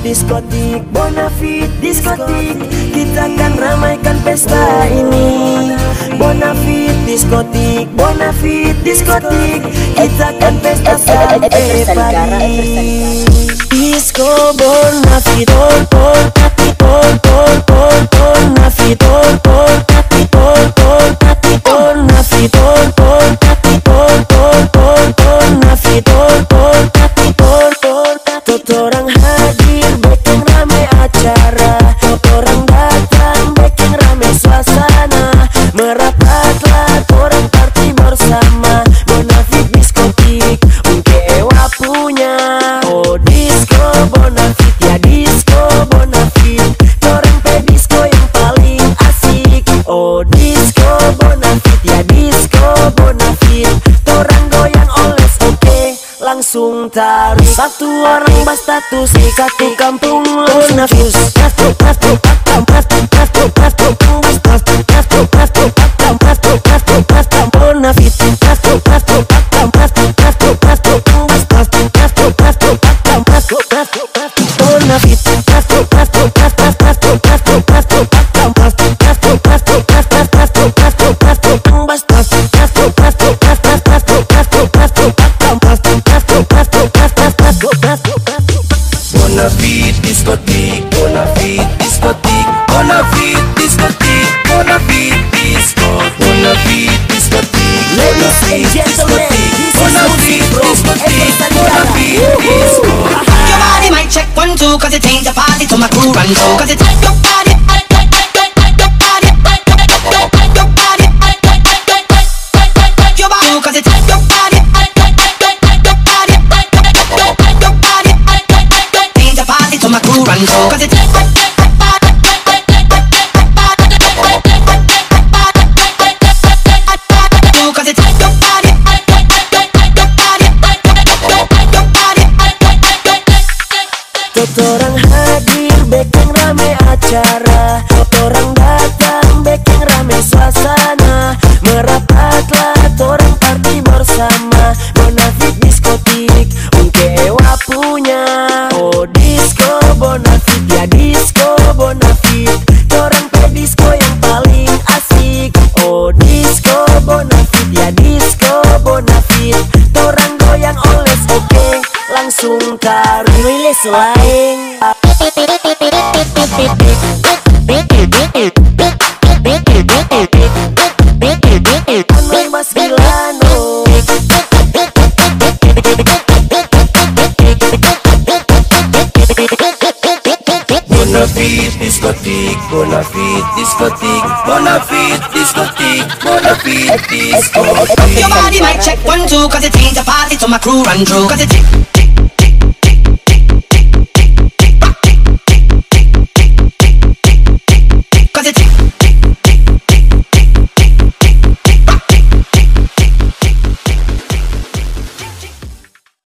diskotik, Bonafit diskotik. Kita akan ramaikan pesta ini. Bonafit diskotik, Bonafit diskotik. Kita akan pesta sampai pagi. Disco Bonafit, Bonafit, Bonafit, Totorang hadir, bikin rame acara. Totorang datang, bikin rame suasana. Merapatlah, torang party bersama. Bonafit diskotik, ungke ewa punya. Oh disco Bonafit, ya disco Bonafit. Torang pe disco yang paling asik. Oh disco Bonafit, ya disco Bonafit. Torang goyang oles, oke langsung taruh. Satu orang berstatus di satu kampung Bonafit. Bonafit diskotik, Bonafit diskotik, Bonafit diskotik, Bonafit disco, Bonafit diskotik, Bonafit diskotik, Bonafit diskotik, Bonafit disco. Your body might check 1, 2, 'cause it ain't the party to my crew run through. 'Cause it take your body, your body, 'cause it take your body, ain't the party to my crew run through. 'Cause it take Totorang hadir, bikin rame acara. Totorang datang, bikin rame suasana. Merapatlah, torang party bersama. Bonafit diskotik, ungke ewa punya. Oh disco Bonafit, ya disco Bonafit. Torang pe disco yang paling asik. Oh disco Bonafit, ya disco Bonafit. Torang goyang oles, oke langsung taruh. Rilis lain. Anwar Mas Gilano. Bonafit diskotik, Bonafit diskotik, Bonafit diskotik, Bonafit disco. your body might check 1, 2, 'cause it ain't the party to my crew run through. 'Cause it take